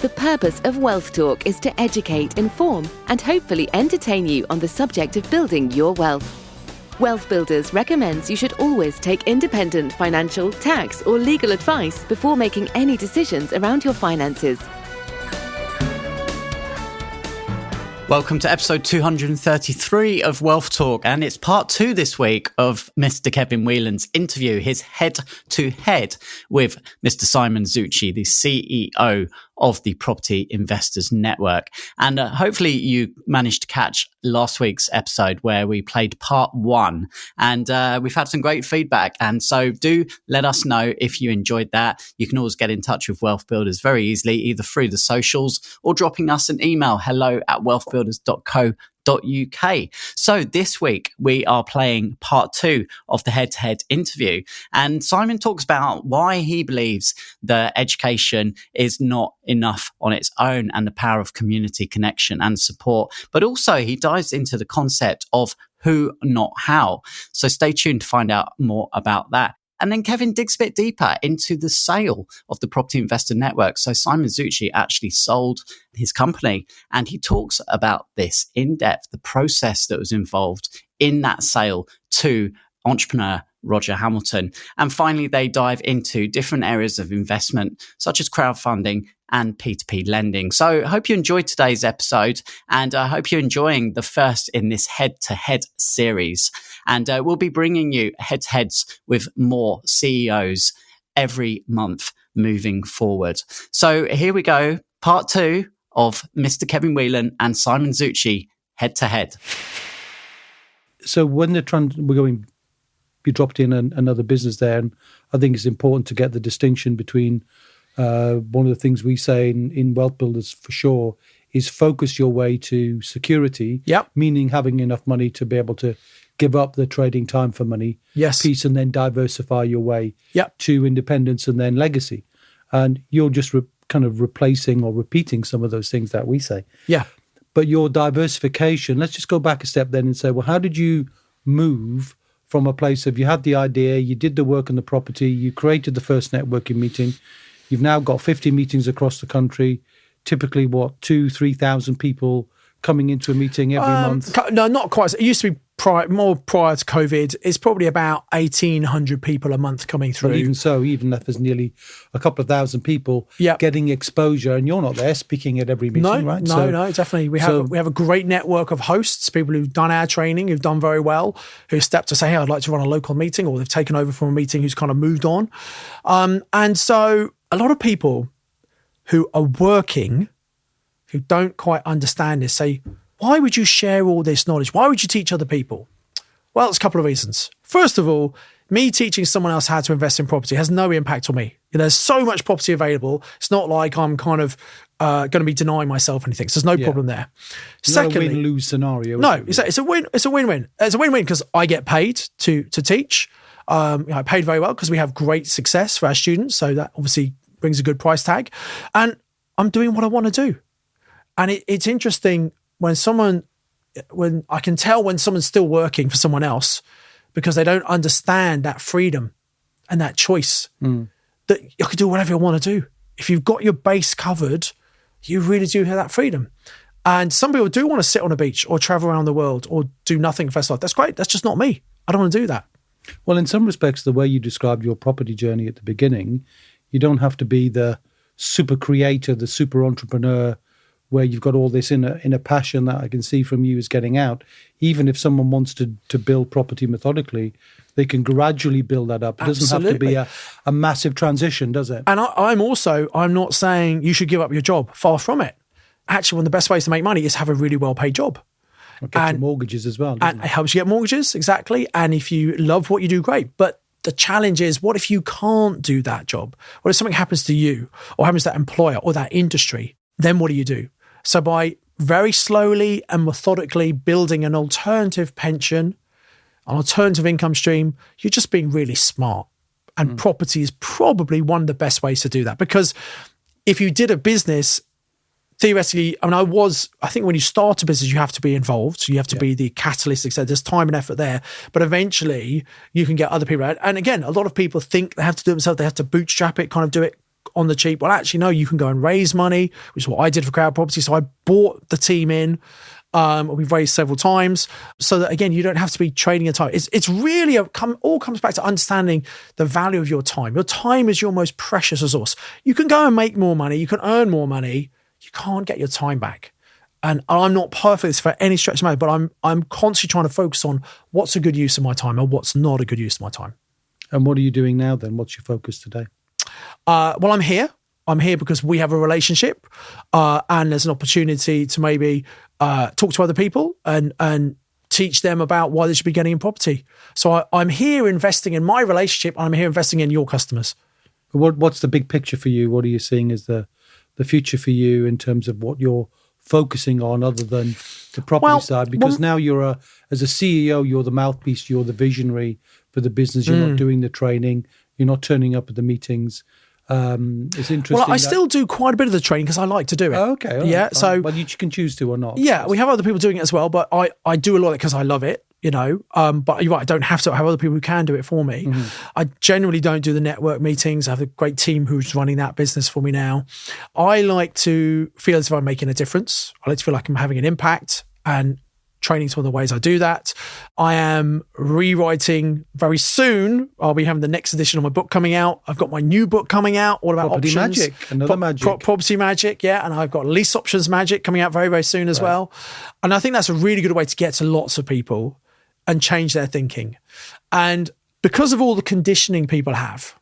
The purpose of Wealth Talk is to educate, inform, and hopefully entertain you on the subject of building your wealth. WealthBuilders recommends you should always take independent financial, tax, or legal advice before making any decisions around your finances. Welcome to episode 233 of Wealth Talk, and it's part 2 this week of Mr. Kevin Whelan's interview, his head-to-head with Mr. Simon Zutshi, the CEO of the Property Investors Network. And hopefully you managed to catch last week's episode where we played part 1, and we've had some great feedback. And so do let us know if you enjoyed that. You can always get in touch with Wealth Builders very easily, either through the socials or dropping us an email, hello@wealthbuilders.co.uk. So this week we are playing part 2 of the head-to-head interview, and Simon talks about why he believes that education is not enough on its own and the power of community connection and support, but also he dives into the concept of who, not how. So stay tuned to find out more about that. And then Kevin digs a bit deeper into the sale of the Property Investor Network. So Simon Zutshi actually sold his company, and he talks about this in depth, the process that was involved in that sale to entrepreneur Roger Hamilton. And finally, they dive into different areas of investment, such as crowdfunding and P2P lending. So I hope you enjoyed today's episode, and I hope you're enjoying the first in this head-to-head series. And we'll be bringing you head-to-heads with more CEOs every month moving forward. So here we go, part 2 of Mr. Kevin Whelan and Simon Zutshi head-to-head. So when you dropped in another business there, and I think it's important to get the distinction between one of the things we say in Wealth Builders for sure is focus your way to security, meaning having enough money to be able to give up the trading time for money piece, and then diversify your way to independence and then legacy. And you're just kind of replacing or repeating some of those things that we say. Yeah. But your diversification, let's just go back a step then and say, well, how did you move from a place of you had the idea, you did the work on the property, you created the first networking meeting, you've now got 50 meetings across the country, typically 2,000-3,000 people coming into a meeting every month? No, not quite. It used to be prior to COVID. It's probably about 1,800 people a month coming through. But even so, even if there's nearly a couple of thousand people getting exposure, and you're not there speaking at every meeting, right? No, definitely. We have a great network of hosts, people who've done our training, who've done very well, who stepped to say, hey, I'd like to run a local meeting, or they've taken over from a meeting who's kind of moved on. And so a lot of people who are working, who don't quite understand this, say, why would you share all this knowledge? Why would you teach other people? Well, it's a couple of reasons. First of all, me teaching someone else how to invest in property has no impact on me. There's so much property available. It's not like I'm kind of going to be denying myself anything. So there's no problem there. Secondly, no win-lose scenario. No, it's a win. It's a win-win. It's a win-win because I get paid to teach. I paid very well because we have great success for our students. So that obviously brings a good price tag. And I'm doing what I want to do. And it's interesting when I can tell when someone's still working for someone else because they don't understand that freedom and that choice that you can do whatever you want to do. If you've got your base covered, you really do have that freedom. And some people do want to sit on a beach or travel around the world or do nothing for their life. That's great. That's just not me. I don't want to do that. Well, in some respects, the way you described your property journey at the beginning, you don't have to be the super creator, the super entrepreneur, where you've got all this in a passion that I can see from you is getting out. Even if someone wants to build property methodically, they can gradually build that up. It doesn't have to be a massive transition, does it? And I'm not saying you should give up your job. Far from it. Actually, one of the best ways to make money is have a really well-paid job. Get your mortgages as well, and it helps you get mortgages, exactly. And if you love what you do, great. But the challenge is, what if you can't do that job? What if something happens to you or happens to that employer or that industry? Then what do you do? So by very slowly and methodically building an alternative pension, an alternative income stream, you're just being really smart. And property is probably one of the best ways to do that. Because if you did a business, theoretically, I think when you start a business, you have to be involved. So you have to be the catalyst, etc. There's time and effort there. But eventually you can get other people out. And again, a lot of people think they have to do it themselves. They have to bootstrap it, kind of do it on the cheap. Well, actually, no, you can go and raise money, which is what I did for CrowdProperty. So I bought the team in. We've raised several times so that, again, you don't have to be trading your time. It's really all comes back to understanding the value of your time. Your time is your most precious resource. You can go and make more money. You can earn more money. You can't get your time back. And I'm not perfect for any stretch of my, but I'm constantly trying to focus on what's a good use of my time and what's not a good use of my time. And what are you doing now then? What's your focus today? Well, I'm here. I'm here because we have a relationship and there's an opportunity to maybe talk to other people and teach them about why they should be getting in property. So I'm here investing in my relationship and I'm here investing in your customers. What's the big picture for you? What are you seeing as the future for you in terms of what you're focusing on other than the property side? Because now as a CEO, you're the mouthpiece, you're the visionary for the business. You're not doing the training. You're not turning up at the meetings. It's interesting. Well, I still do quite a bit of the training because I like to do it. Oh, okay. Right, yeah. fine. So, but you can choose to or not. Yeah, we have other people doing it as well, but I do a lot of it because I love it. But you're right, I don't have to. I have other people who can do it for me. Mm-hmm. I generally don't do the network meetings. I have a great team who's running that business for me now. I like to feel as if I'm making a difference. I like to feel like I'm having an impact, and training's one of the ways I do that. I am rewriting very soon. I'll be having the next edition of my book coming out. I've got my new book coming out, all about Property options. Magic, another magic. Property Magic, yeah. And I've got Lease Options Magic coming out very, very soon as well. And I think that's a really good way to get to lots of people and change their thinking. And because of all the conditioning people have,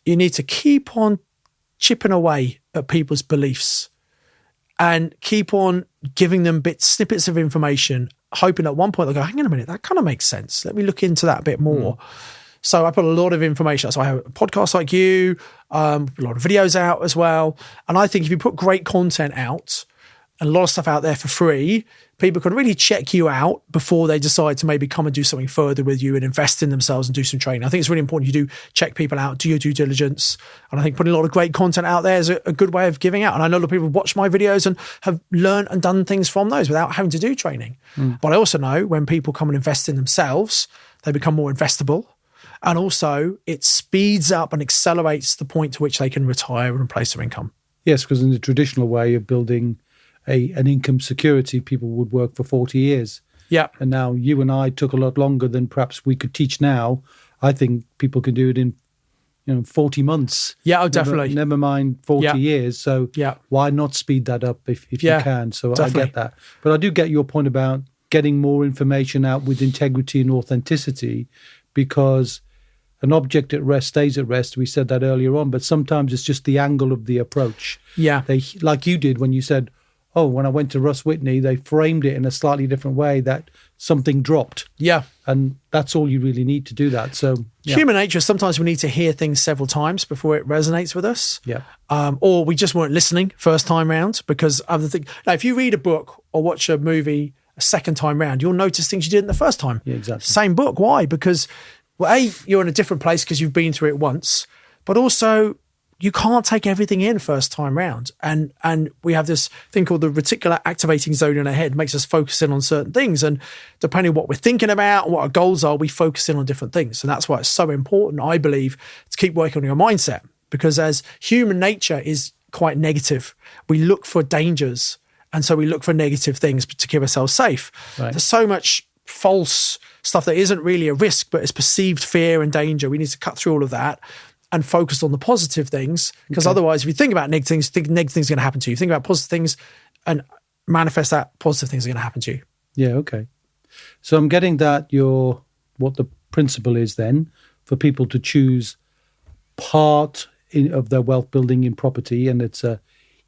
you need to keep on chipping away at people's beliefs and keep on giving them snippets of information, hoping at one point they'll go, hang on a minute, that kind of makes sense. Let me look into that a bit more. So I put a lot of information. So I have a podcast like you, a lot of videos out as well. And I think if you put great content out and a lot of stuff out there for free, people can really check you out before they decide to maybe come and do something further with you and invest in themselves and do some training. I think it's really important you do check people out, do your due diligence. And I think putting a lot of great content out there is a good way of giving out. And I know a lot of people watch my videos and have learned and done things from those without having to do training. But I also know when people come and invest in themselves, they become more investable. And also it speeds up and accelerates the point to which they can retire and replace their income. Yes, because in the traditional way of building an income security, people would work for 40 years. Yeah. And now you and I took a lot longer than perhaps we could teach now. I think people can do it in 40 months. Yeah, definitely. Never mind 40 years. So why not speed that up if you can? So definitely. I get that. But I do get your point about getting more information out with integrity and authenticity, because an object at rest stays at rest. We said that earlier on, but sometimes it's just the angle of the approach. Yeah. Like you did when you said, oh, when I went to Russ Whitney, they framed it in a slightly different way that something dropped. Yeah. And that's all you really need to do that. So human nature, sometimes we need to hear things several times before it resonates with us. Yeah. Or we just weren't listening first time round because of the thing. Now, if you read a book or watch a movie a second time round, you'll notice things you did in the first time. Yeah, exactly. Same book. Why? Because, well, A, you're in a different place because you've been through it once, but also you can't take everything in first time round. And we have this thing called the reticular activating zone in our head, makes us focus in on certain things. And depending on what we're thinking about and what our goals are, we focus in on different things. And that's why it's so important, I believe, to keep working on your mindset. Because as human nature is quite negative, we look for dangers. And so we look for negative things to keep ourselves safe. Right. There's so much false stuff that isn't really a risk, but it's perceived fear and danger. We need to cut through all of that and focus on the positive things, because otherwise, if you think about negative things, you think negative things are going to happen to you. Think about positive things and manifest that positive things are going to happen to you. Yeah, okay. So I'm getting that what the principle is then for people to choose part of their wealth building in property, and it's a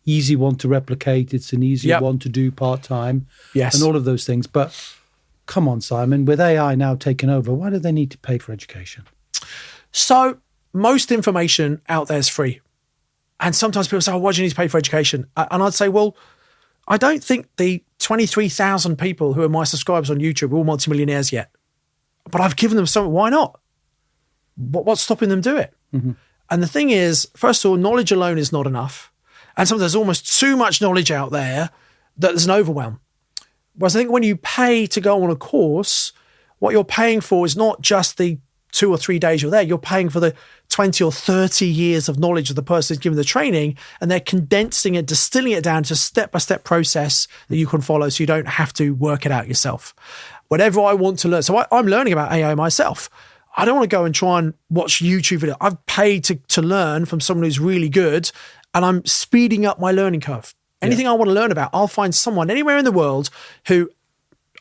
easy one to replicate. It's an easy one to do part-time. Yes. And all of those things. But come on, Simon, with AI now taking over, why do they need to pay for education? So most information out there is free. And sometimes people say, why do you need to pay for education? And I'd say, well, I don't think the 23,000 people who are my subscribers on YouTube are all multimillionaires yet. But I've given them something. Why not? What's stopping them do it? Mm-hmm. And the thing is, first of all, knowledge alone is not enough. And sometimes there's almost too much knowledge out there that there's an overwhelm. Whereas I think when you pay to go on a course, what you're paying for is not just the 2 or 3 days you're there, you're paying for the 20 or 30 years of knowledge of the person who's given the training, and they're condensing it, distilling it down to a step-by-step process that you can follow so you don't have to work it out yourself. Whatever I want to learn. So I'm learning about AI myself. I don't want to go and try and watch YouTube video. I've paid to learn from someone who's really good, and I'm speeding up my learning curve. Anything I want to learn about, I'll find someone anywhere in the world who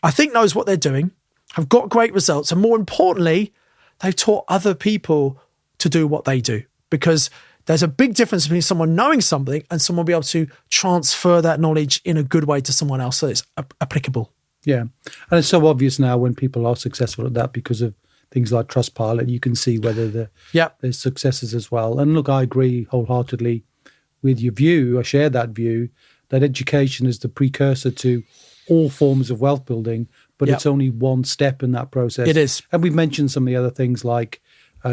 I think knows what they're doing, have got great results, and more importantly, they've taught other people to do what they do. Because there's a big difference between someone knowing something and someone being able to transfer that knowledge in a good way to someone else so it's applicable. Yeah. And it's so obvious now when people are successful at that because of things like Trustpilot, you can see whether there's successes as well. And look, I agree wholeheartedly with your view. I share that view that education is the precursor to all forms of wealth building, but it's only one step in that process. It is. And we've mentioned some of the other things like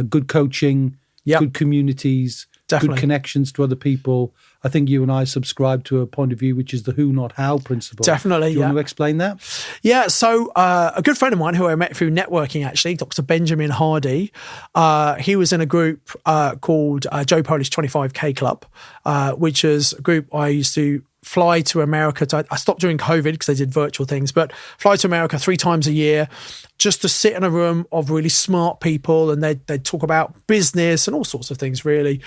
good coaching, good communities, good connections to other people. I think you and I subscribe to a point of view, which is the who, not how principle. Definitely. Do you want to explain that? Yeah. So a good friend of mine who I met through networking, actually, Dr. Benjamin Hardy, he was in a group called Joe Polish 25K Club, which is a group I used to fly to America. I stopped during COVID because they did virtual things, but fly to America 3 times a year just to sit in a room of really smart people, and they'd talk about business and all sorts of things, really.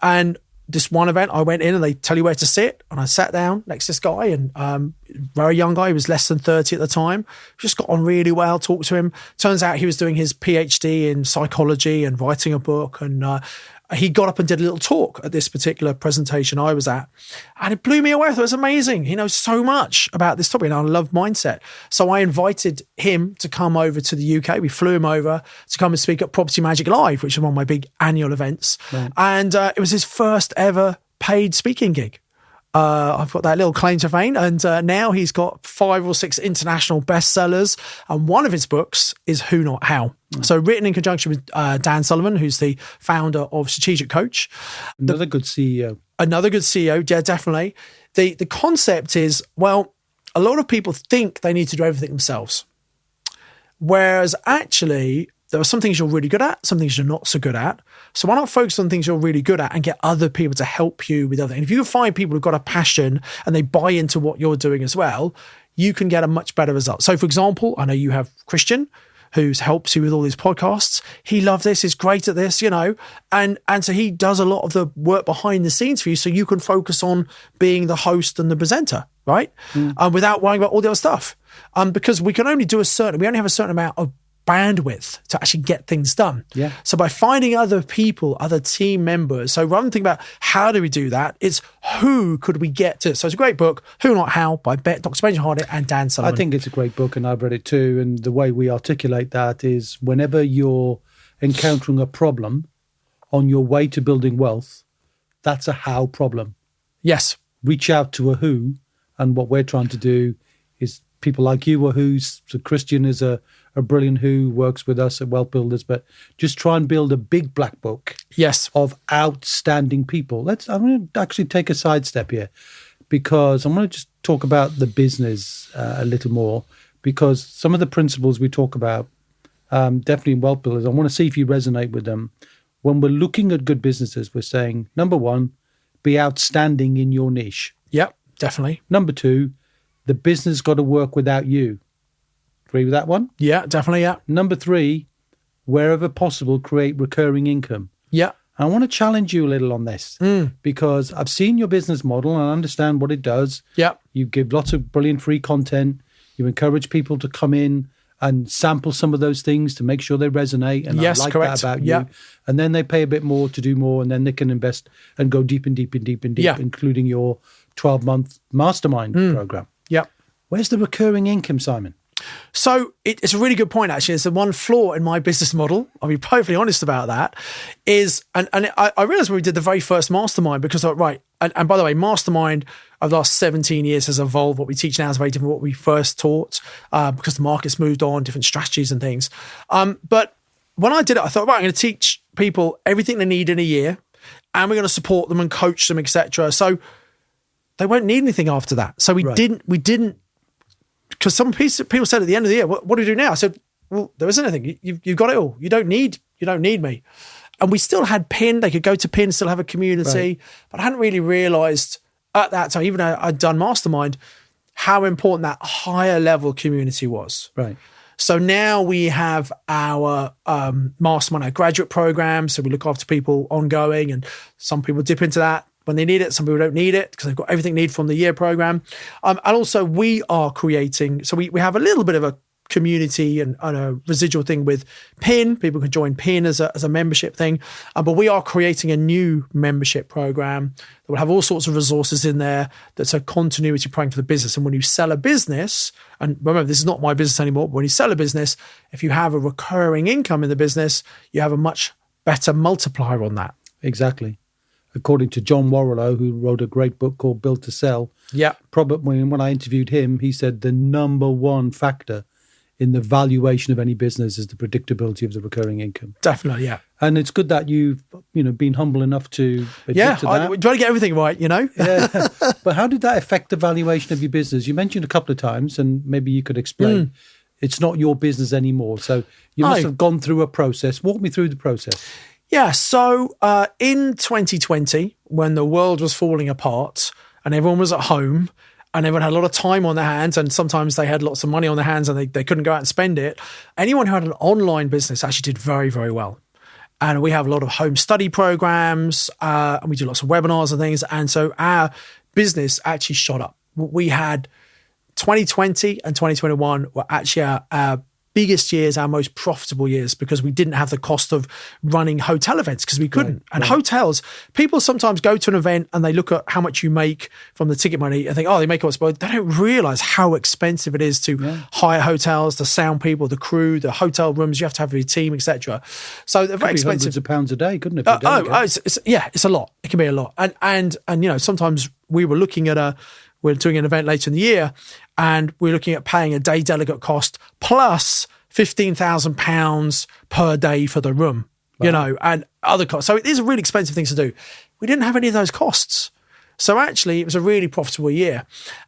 And this one event, I went in and they tell you where to sit, and I sat down next to this guy, and very young guy, he was less than 30 at the time, just got on really well, talked to him. Turns out he was doing his PhD in psychology and writing a book, and he got up and did a little talk at this particular presentation I was at, and it blew me away. I thought it was amazing. He knows so much about this topic, and I love mindset. So I invited him to come over to the UK. We flew him over to come and speak at Property Magic Live, which is one of my big annual events. Right. And it was his first ever paid speaking gig. I've got that little claim to fame, and now he's got 5 or 6 international bestsellers, and one of his books is Who Not How. So written in conjunction with Dan Sullivan, who's the founder of Strategic Coach. Another good CEO. Yeah, definitely. The concept is, well, a lot of people think they need to do everything themselves, whereas actually there are some things you're really good at, some things you're not so good at. So why not focus on things you're really good at and get other people to help you with other things? If you find people who've got a passion and they buy into what you're doing as well, you can get a much better result. So for example, I know you have Christian, who helps you with all these podcasts. He loves this, he's great at this, and so he does a lot of the work behind the scenes for you so you can focus on being the host and the presenter, right? Without worrying about all the other stuff. Because we only have a certain amount of bandwidth to actually get things done. Yeah. So by finding other people, other team members, so rather than think about how do we do that, it's who could we get to. So it's a great book, Who Not How, by Dr. Benjamin Hardy and Dan Sullivan. I think it's a great book, and I've read it too. And the way we articulate that is whenever you're encountering a problem on your way to building wealth, that's a how problem. Yes. Reach out to a who, and what we're trying to do is people like you are who's. So Christian is a brilliant who works with us at WealthBuilders, but just try and build a big black book of outstanding people. I'm going to actually take a sidestep here because I'm going to just talk about the business a little more, because some of the principles we talk about, definitely in WealthBuilders, I want to see if you resonate with them. When we're looking at good businesses, we're saying, number 1, be outstanding in your niche. Yep, definitely. Number 2, the business got to work without you. Agree with that one? Yeah, definitely, yeah. Number 3, wherever possible, create recurring income. Yeah. I want to challenge you a little on this because I've seen your business model and I understand what it does. Yeah. You give lots of brilliant free content. You encourage people to come in and sample some of those things to make sure they resonate. And yes, I like correct. that about you. And then they pay a bit more to do more, and then they can invest and go deep and deep and deep and deep, including your 12-month mastermind program. Yeah. Where's the recurring income, Simon? So it's a really good point, actually. It's the one flaw in my business model. I'll be perfectly honest about that. I realized when we did the very first mastermind, because and by the way, mastermind over the last 17 years has evolved. What we teach now is very different from what we first taught because the market's moved on, different strategies and things. But when I did it, I thought, I'm going to teach people everything they need in a year, and we're going to support them and coach them, etc. So they won't need anything after that. So we didn't. Because some people said at the end of the year, what do we do now? I said, well, there isn't anything. You've got it all. You don't need You don't need me. And we still had PIN. They could go to PIN, still have a community. Right. But I hadn't really realized at that time, even though I'd done Mastermind, how important that higher level community was. Right. So now we have our Mastermind, our graduate program. So we look after people ongoing, and some people dip into that when they need it. Some people don't need it because they've got everything they need from the year program. And also we are creating, so we have a little bit of a community and a residual thing with PIN. People can join PIN as a membership thing. But we are creating a new membership program that will have all sorts of resources in there that's a continuity program for the business. And when you sell a business, and remember, this is not my business anymore, but when you sell a business, if you have a recurring income in the business, you have a much better multiplier on that. Exactly. According to John Warrilow, who wrote a great book called Built to Sell, probably when I interviewed him, he said the number one factor in the valuation of any business is the predictability of the recurring income. Definitely, yeah. And it's good that you've, been humble enough to admit to that. We try to get everything right, Yeah. But how did that affect the valuation of your business? You mentioned a couple of times, and maybe you could explain. It's not your business anymore. So you must have gone through a process. Walk me through the process. Yeah. So in 2020, when the world was falling apart and everyone was at home, and everyone had a lot of time on their hands, and sometimes they had lots of money on their hands and they couldn't go out and spend it. Anyone who had an online business actually did very, very well. And we have a lot of home study programs, and we do lots of webinars and things. And so our business actually shot up. We had 2020 and 2021 were actually our biggest years, our most profitable years, because we didn't have the cost of running hotel events because we couldn't. And hotels, people sometimes go to an event and they look at how much you make from the ticket money and think, oh, they make all this, but they don't realize how expensive it is to hire hotels, the sound people, the crew, the hotel rooms you have to have for your team, etc. So they're very expensive. Hundreds of pounds a day, couldn't it? It's a lot. It can be a lot. And sometimes we were looking at we're doing an event later in the year, and we're looking at paying a day delegate cost plus £15,000 per day for the room, and other costs. So it is a really expensive thing to do. We didn't have any of those costs. So actually, it was a really profitable year.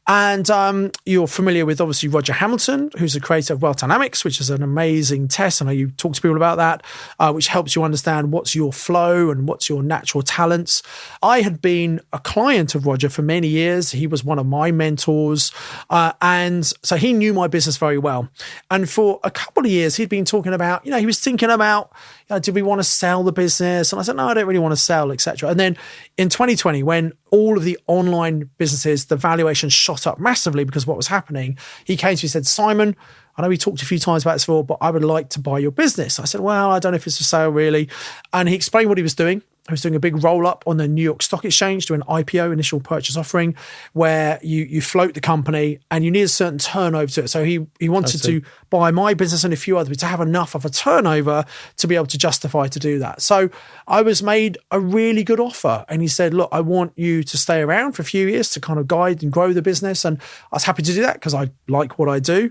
And you're familiar with, obviously, Roger Hamilton, who's the creator of Wealth Dynamics, which is an amazing test. I know you talk to people about that, which helps you understand what's your flow and what's your natural talents. I had been a client of Roger for many years. He was one of my mentors. And so he knew my business very well. And for a couple of years, he'd been talking about, he was thinking about, did we want to sell the business? And I said, no, I don't really want to sell, etc. And then in 2020, when all of the online businesses, the valuation shot up massively because of what was happening, he came to me and said, Simon, I know we talked a few times about this before, but I would like to buy your business. I said, well, I don't know if it's for sale really. And he explained what he was doing. He was doing a big roll up on the New York Stock Exchange, doing an IPO, initial purchase offering, where you float the company and you need a certain turnover to it. So he wanted to buy my business and a few others to have enough of a turnover to be able to justify to do that. So I was made a really good offer. And he said, look, I want you to stay around for a few years to kind of guide and grow the business. And I was happy to do that because I like what I do.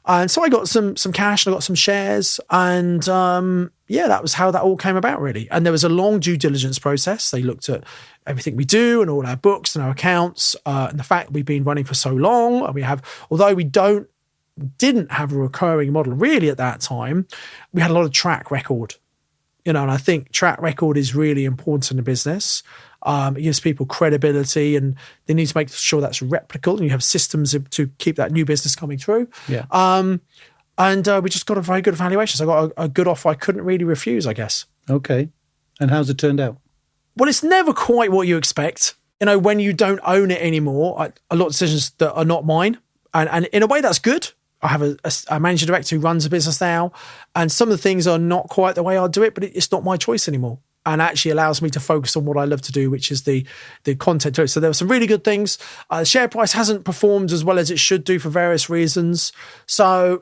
And so I got some cash and I got some shares, and that was how that all came about, really. And there was a long due diligence process. They looked at everything we do and all our books and our accounts, and the fact we've been running for so long. And we have, although we didn't have a recurring model really at that time, we had a lot of track record. And I think track record is really important in a business. It gives people credibility, and they need to make sure that's replicable, and you have systems to keep that new business coming through. Yeah. And we just got a very good valuation. So I got a good offer I couldn't really refuse, I guess. Okay. And how's it turned out? Well, it's never quite what you expect. When you don't own it anymore, a lot of decisions that are not mine. And in a way, that's good. I have a managing director who runs a business now, and some of the things are not quite the way I do it, but it's not my choice anymore. And actually allows me to focus on what I love to do, which is the content to it. So there were some really good things. The share price hasn't performed as well as it should do for various reasons. So,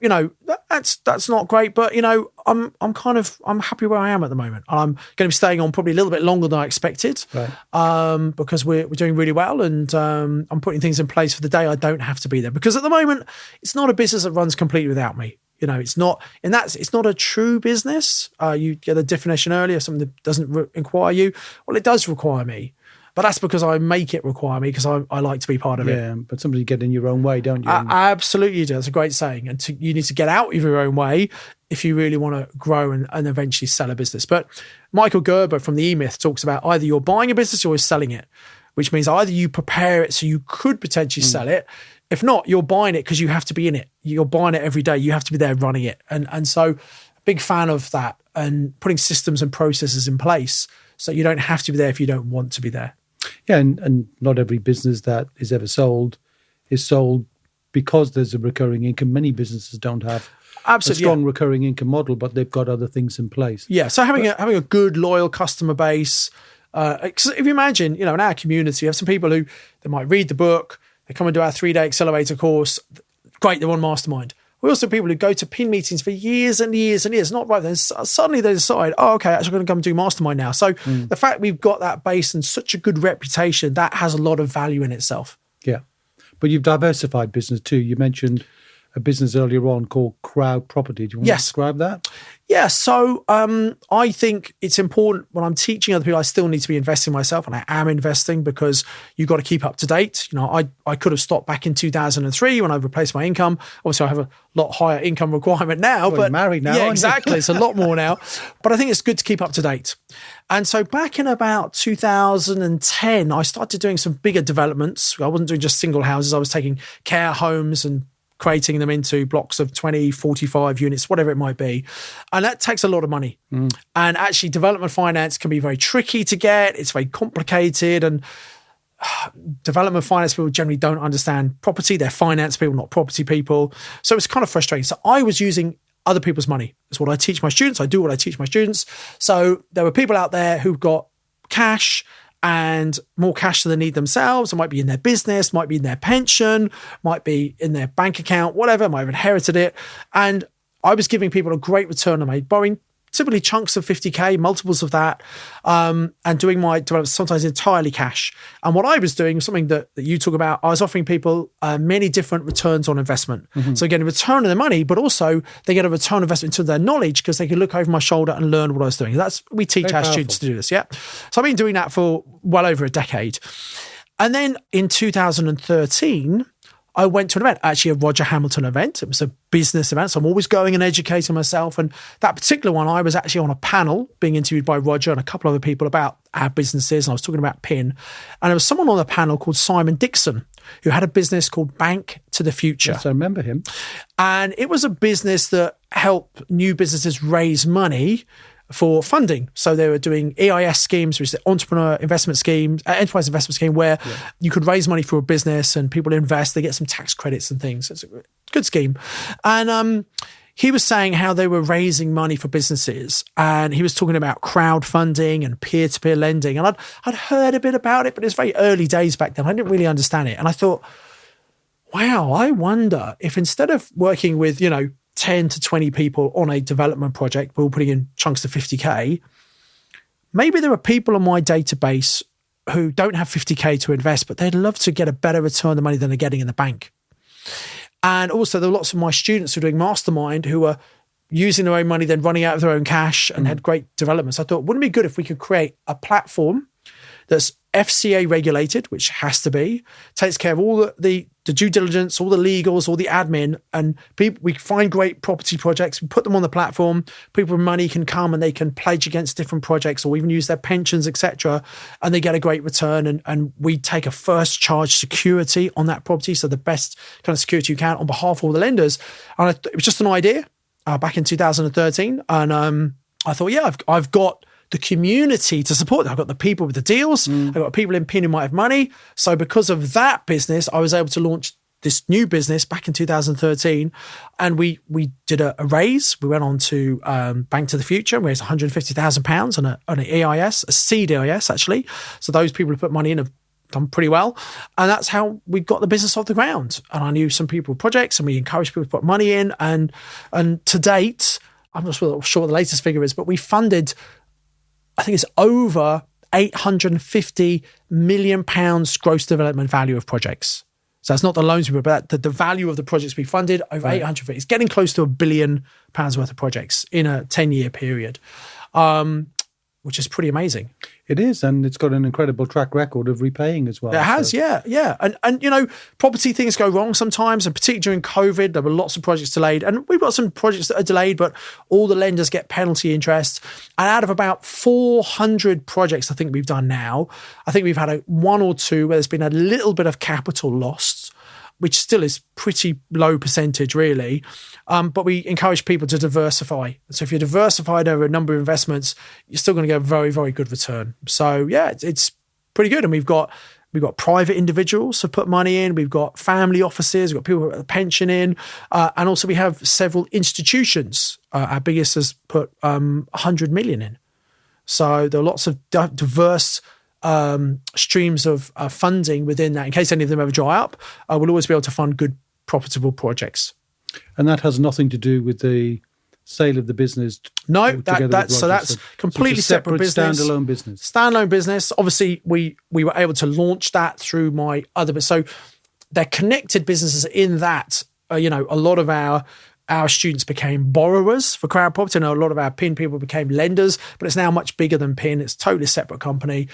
that's not great, but I'm happy where I am at the moment. I'm going to be staying on probably a little bit longer than I expected, right. Because we're doing really well, and I'm putting things in place for the day I don't have to be there. Because at the moment, it's not a business that runs completely without me. It's not, and it's not a true business. You get a definition earlier, something that doesn't require you. Well, it does require me. But that's because I make it require me because I like to be part of it. Yeah, but somebody get in your own way, don't you? Absolutely you do. That's a great saying. And you need to get out of your own way if you really want to grow and eventually sell a business. But Michael Gerber from the E-Myth talks about either you're buying a business or you're selling it, which means either you prepare it so you could potentially sell it. If not, you're buying it because you have to be in it. You're buying it every day. You have to be there running it. And so big fan of that and putting systems and processes in place so you don't have to be there if you don't want to be there. Yeah, and not every business that is ever sold is sold because there's a recurring income. Many businesses don't have a strong recurring income model, but they've got other things in place. Yeah, so having a good, loyal customer base. If you imagine, in our community, you have some people who they might read the book, they come and do our 3-day accelerator course. Great, they're on Mastermind. We also have people who go to PIN meetings for years and years and years. Not right then. Suddenly they decide, okay, actually I'm going to come and do Mastermind now. So the fact we've got that base and such a good reputation, that has a lot of value in itself. Yeah. But you've diversified business too. You mentioned a business earlier on called CrowdProperty. Do you want to describe that? Yeah, so I think it's important when I'm teaching other people, I still need to be investing myself, and I am investing because you've got to keep up to date. I could have stopped back in 2003 when I replaced my income. Obviously, I have a lot higher income requirement now. Well, you're married now, yeah, exactly. It's a lot more now. But I think it's good to keep up to date. And so back in about 2010, I started doing some bigger developments. I wasn't doing just single houses. I was taking care homes and creating them into blocks of 20, 45 units, whatever it might be. And that takes a lot of money. And actually development finance can be very tricky to get. It's very complicated. And development finance people generally don't understand property. They're finance people, not property people. So it's kind of frustrating. So I was using other people's money. That's what I teach my students. I do what I teach my students. So there were people out there who've got cash and more cash than they need themselves. It might be in their business, might be in their pension, might be in their bank account, whatever, might have inherited it. And I was giving people a great return on my borrowing, typically chunks of 50K, multiples of that, and doing my development sometimes entirely cash. And what I was doing, something that you talk about, I was offering people many different returns on investment. So getting a return on their money, but also they get a return on investment into their knowledge because they can look over my shoulder and learn what I was doing. We teach our students to do this, yeah. So I've been doing that for well over a decade. And then in 2013, I went to an event, actually a Roger Hamilton event. It was a business event, so I'm always going and educating myself. And that particular one, I was actually on a panel being interviewed by Roger and a couple other people about our businesses. And I was talking about PIN. And there was someone on the panel called Simon Dixon, who had a business called Bank to the Future. Yes, I remember him. And it was a business that helped new businesses raise money for funding. So they were doing EIS schemes, which is the entrepreneur investment scheme, enterprise investment scheme, where you could raise money for a business and people invest, they get some tax credits and things. It's a good scheme. And he was saying how they were raising money for businesses, and he was talking about crowdfunding and peer-to-peer lending. And I'd heard a bit about it, but it was very early days back then. I didn't really understand it. And I thought, wow, I wonder if instead of working with, 10 to 20 people on a development project, we're all putting in chunks of 50K, maybe there are people on my database who don't have 50K to invest, but they'd love to get a better return on the money than they're getting in the bank. And also there are lots of my students who are doing Mastermind who are using their own money, then running out of their own cash and had great developments. I thought, wouldn't it be good if we could create a platform that's FCA regulated, which has to be, takes care of all the due diligence, all the legals, all the admin, and we find great property projects, we put them on the platform, people with money can come and they can pledge against different projects or even use their pensions, etc., and they get a great return, and we take a first charge security on that property, so the best kind of security you can on behalf of all the lenders. And it was just an idea back in 2013, and I thought, yeah, I've got the community to support that. I've got the people with the deals. I've got people in PIN who might have money. So because of that business, I was able to launch this new business back in 2013. And we did a raise. We went on to Bank to the Future and raised £150,000 on an EIS, a seed EIS actually. So those people who put money in have done pretty well. And that's how we got the business off the ground. And I knew some people with projects and we encouraged people to put money in. And to date, I'm not sure what the latest figure is, but we funded, I think it's over £850 million gross development value of projects. So that's not the loans we put, but the value of the projects we funded, over 850. It's getting close to £1 billion worth of projects in a 10-year period, which is pretty amazing. It is, and it's got an incredible track record of repaying as well. It has, yeah. And property things go wrong sometimes, and particularly during COVID, there were lots of projects delayed. And we've got some projects that are delayed, but all the lenders get penalty interest. And out of about 400 projects I think we've done now, I think we've had one or two where there's been a little bit of capital lost, which still is pretty low percentage, really. But we encourage people to diversify. So if you're diversified over a number of investments, you're still going to get a very, very good return. So yeah, it's pretty good. And we've got private individuals who put money in. We've got family offices. We've got people who put a pension in. And also we have several institutions. Our biggest has put 100 million in. So there are lots of diverse streams of funding within that. In case any of them ever dry up, we'll always be able to fund good, profitable projects. And that has nothing to do with the sale of the business. No, that's completely separate business. Standalone business. Obviously, we were able to launch that through my other business. So they're connected businesses in that. A lot of our students became borrowers for CrowdProperty. I know a lot of our PIN people became lenders, but it's now much bigger than PIN. It's a totally separate company,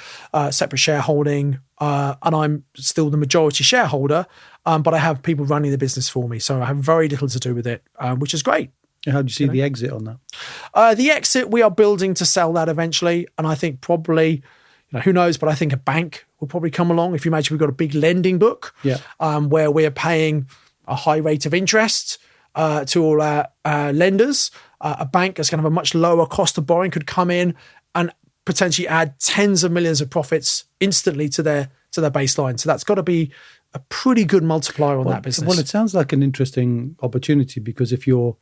separate shareholding, and I'm still the majority shareholder, but I have people running the business for me. So I have very little to do with it, which is great. How do you see the exit on that? The exit, we are building to sell that eventually. And I think probably, who knows, but I think a bank will probably come along. If you imagine we've got a big lending book where we're paying a high rate of interest to all our lenders, a bank that's going to have a much lower cost of borrowing could come in and potentially add tens of millions of profits instantly to their baseline. So that's got to be a pretty good multiplier on that business. Well, it sounds like an interesting opportunity, because if you're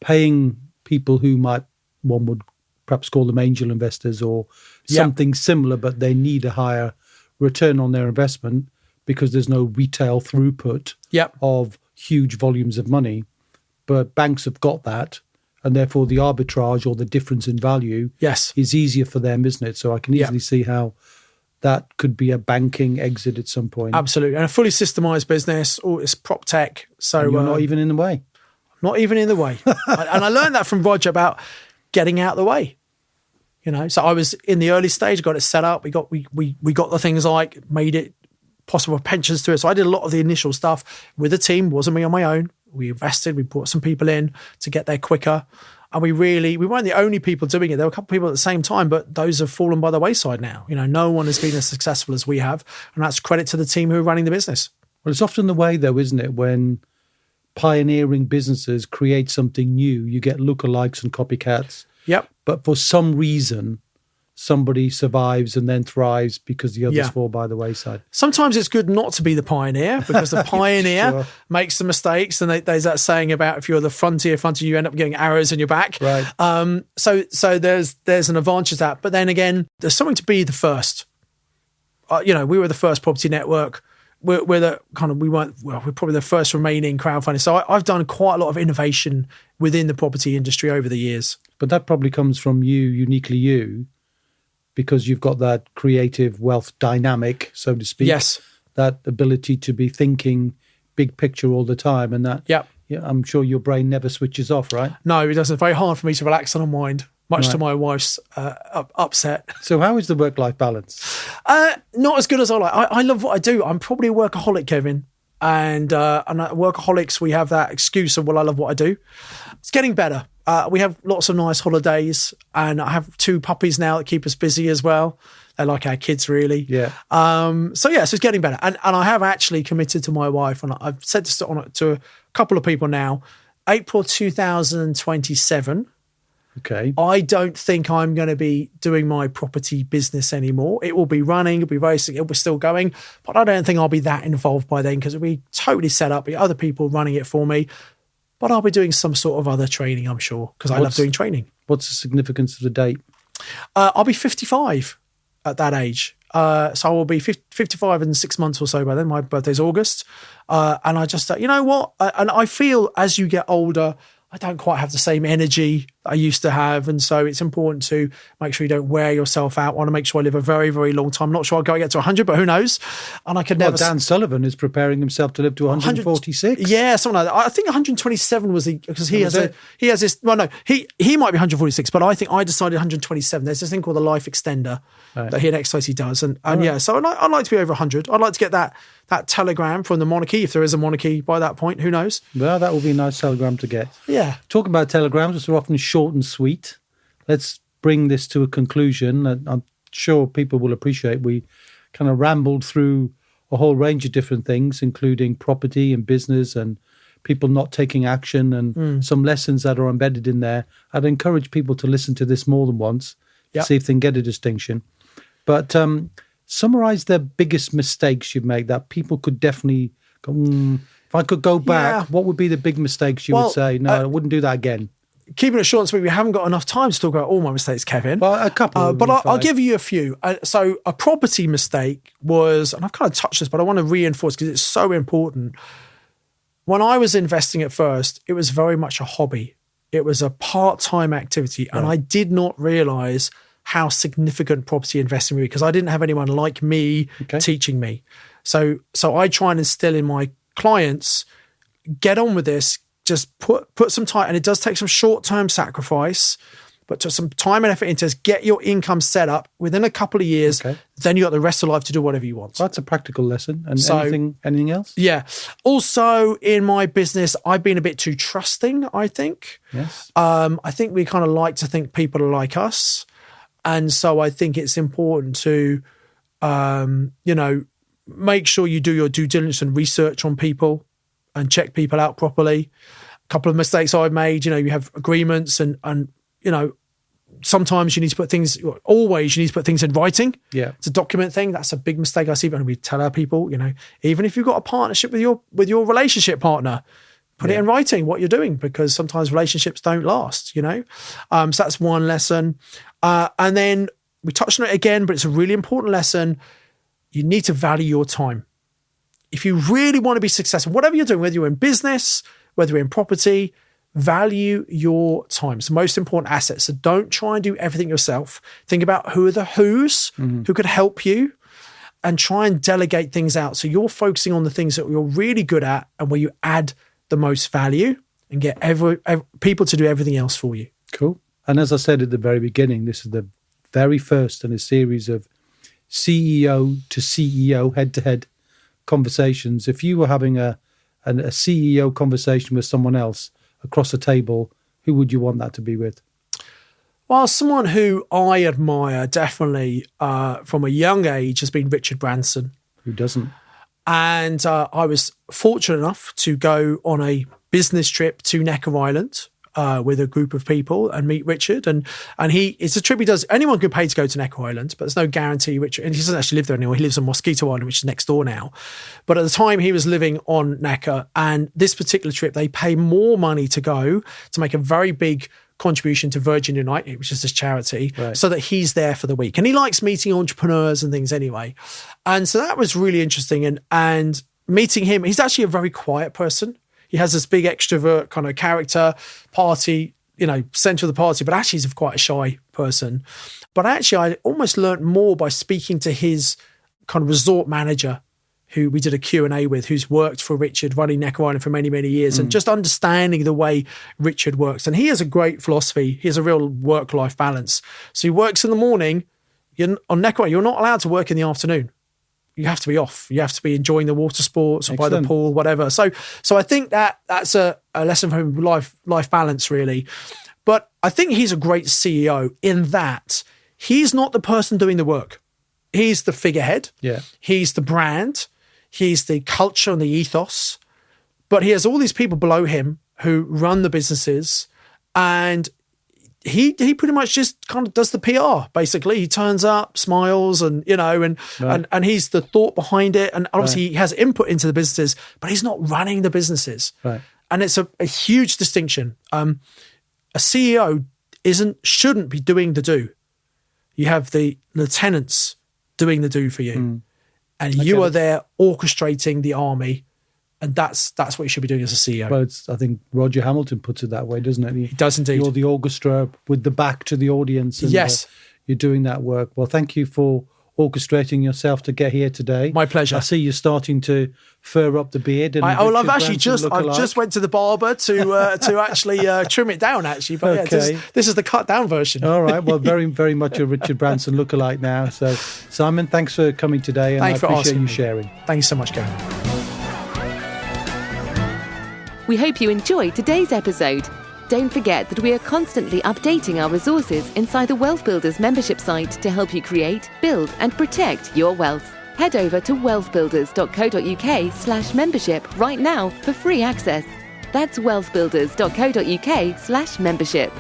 paying people who one would perhaps call them angel investors or something similar, but they need a higher return on their investment because there's no retail throughput of huge volumes of money. But banks have got that, and therefore the arbitrage or the difference in value is easier for them, isn't it? So I can easily see how that could be a banking exit at some point. Absolutely. And a fully systemized business, it's prop tech. So and you're not even in the way. Not even in the way. And I learned that from Roger about getting out of the way. So I was in the early stage, got it set up. We got the things like made it possible pensions to it. So I did a lot of the initial stuff with a team. Wasn't me on my own. We invested, we brought some people in to get there quicker. And we weren't the only people doing it. There were a couple of people at the same time, but those have fallen by the wayside now. No one has been as successful as we have. And that's credit to the team who are running the business. Well, it's often the way though, isn't it? When pioneering businesses create something new, you get lookalikes and copycats. Yep. But for some reason, somebody survives and then thrives because the others fall by the wayside. Sometimes it's good not to be the pioneer, because the pioneer makes the mistakes. And there's that saying about if you're the frontier, you end up getting arrows in your back. Right. So there's an advantage to that. But then again, there's something to be the first. We were the first property network. We're probably the first remaining crowdfunding. So I've done quite a lot of innovation within the property industry over the years. But that probably comes from you, uniquely you, because you've got that creative wealth dynamic, so to speak. Yes. That ability to be thinking big picture all the time. And that, I'm sure your brain never switches off, right? No, it doesn't. It's very hard for me to relax and unwind, much to my wife's upset. So how is the work-life balance? Not as good as I like. I love what I do. I'm probably a workaholic, Kevin. And workaholics, we have that excuse of, I love what I do. It's getting better. We have lots of nice holidays, and I have 2 puppies now that keep us busy as well. They're like our kids, really. Yeah. So it's getting better. And I have actually committed to my wife, and I've said this to a couple of people now, April 2027. Okay. I don't think I'm going to be doing my property business anymore. It will be running, it'll be still going, but I don't think I'll be that involved by then, because it'll be totally set up, other people running it for me. But I'll be doing some sort of other training, I'm sure, because I love doing training. What's the significance of the date? I'll be 55 at that age. So I will be 55 in 6 months or so by then. My birthday's August. And I just, you know what? And I feel as you get older, I don't quite have the same energy I used to have. And so it's important to make sure you don't wear yourself out. I want to make sure I live a very, very long time. Not sure I'll go and get to 100, but who knows? And I could never. Dan Sullivan is preparing himself to live to 146. Yeah, something like that. I think 127 was because he has this. Well, no, he might be 146, but I think I decided 127. There's this thing called the life extender that he at Exercise does, and yeah. So I'd like to be over 100. I'd like to get that telegram from the monarchy, if there is a monarchy by that point. Who knows? Well, that will be a nice telegram to get. Yeah. Talking about telegrams, which are often short and sweet, let's bring this to a conclusion. I'm sure people will appreciate we kind of rambled through a whole range of different things, including property and business and people not taking action and some lessons that are embedded in there. I'd encourage people to listen to this more than once, see if they can get a distinction. But summarize the biggest mistakes you've made that people could definitely go, if I could go back, what would be the big mistakes you would say? No, I wouldn't do that again. Keeping it short and sweet, we haven't got enough time to talk about all my mistakes, Kevin. Well, a couple. But I'll give you a few. So a property mistake was, and I've kind of touched this, but I want to reinforce because it's so important. When I was investing at first, it was very much a hobby. It was a part-time activity. And I did not realize how significant property investing would be because I didn't have anyone like me teaching me. So I try and instill in my clients, get on with this, just put some time, and it does take some short-term sacrifice, but to some time and effort into this, get your income set up within a couple of years, then you got the rest of life to do whatever you want. Well, that's a practical lesson. And so, anything else? Yeah. Also in my business, I've been a bit too trusting, I think. Yes. I think we kind of like to think people are like us. And so I think it's important to, make sure you do your due diligence and research on people and check people out properly. A couple of mistakes I've made, you have agreements and sometimes you need to put things, always you need to put things in writing. Yeah. It's a document thing. That's a big mistake I see, but we tell our people, even if you've got a partnership with your relationship partner, put it in writing what you're doing, because sometimes relationships don't last, So that's one lesson. And then we touched on it again, but it's a really important lesson. You need to value your time. If you really want to be successful, whatever you're doing, whether you're in business, whether you're in property, value your time. It's the most important asset. So don't try and do everything yourself. Think about who are the who's, who could help you, and try and delegate things out. So you're focusing on the things that you're really good at and where you add the most value, and get people to do everything else for you. Cool. And as I said at the very beginning, this is the very first in a series of CEO to CEO head-to-head conversations. If you were having a CEO conversation with someone else across a table, who would you want that to be with? Well, someone who I admire definitely from a young age has been Richard Branson. Who doesn't? And I was fortunate enough to go on a business trip to Necker Island with a group of people and meet Richard. And it's a trip he does. Anyone can pay to go to Necker Island, but there's no guarantee Richard, and he doesn't actually live there anymore. He lives on Mosquito Island, which is next door now. But at the time he was living on Necker, and this particular trip, they pay more money to go to make a very big contribution to Virgin Unite, which is this charity, so that he's there for the week. And he likes meeting entrepreneurs and things anyway. And so that was really interesting. And meeting him, he's actually a very quiet person. He has this big extrovert kind of character, party, center of the party, but actually he's quite a shy person. But actually I almost learned more by speaking to his kind of resort manager, who we did a Q&A with, who's worked for Richard running Necker Island for many, many years, and just understanding the way Richard works. And he has a great philosophy. He has a real work-life balance. So he works in the morning. On Necker Island, you're not allowed to work in the afternoon. You have to be off. You have to be enjoying the water sports or by the pool, whatever. So I think that's a lesson from life balance, really. But I think he's a great CEO in that he's not the person doing the work. He's the figurehead. Yeah. He's the brand. He's the culture and the ethos. But he has all these people below him who run the businesses, and he pretty much just kind of does the PR, basically. He turns up, smiles, and and he's the thought behind it. And obviously he has input into the businesses, but he's not running the businesses. Right. And it's a huge distinction. A CEO shouldn't be doing the do. You have the lieutenants doing the do for you. And you are there orchestrating the army And that's what you should be doing as a CEO. Well, I think Roger Hamilton puts it that way, doesn't it? He does indeed. You're the orchestra with the back to the audience. And, yes. You're doing that work. Well, thank you for orchestrating yourself to get here today. My pleasure. I see you're starting to fur up the beard. And I've just went to the barber to actually trim it down. Actually, but okay. this is the cut down version. All right. Well, very very much a Richard Branson lookalike now. So, Simon, thanks for coming today, and Thanks I for appreciate asking you me. sharing. Thank you so much, Kevin. We hope you enjoyed today's episode. Don't forget that we are constantly updating our resources inside the Wealth Builders membership site to help you create, build and protect your wealth. Head over to wealthbuilders.co.uk/membership right now for free access. That's wealthbuilders.co.uk/membership.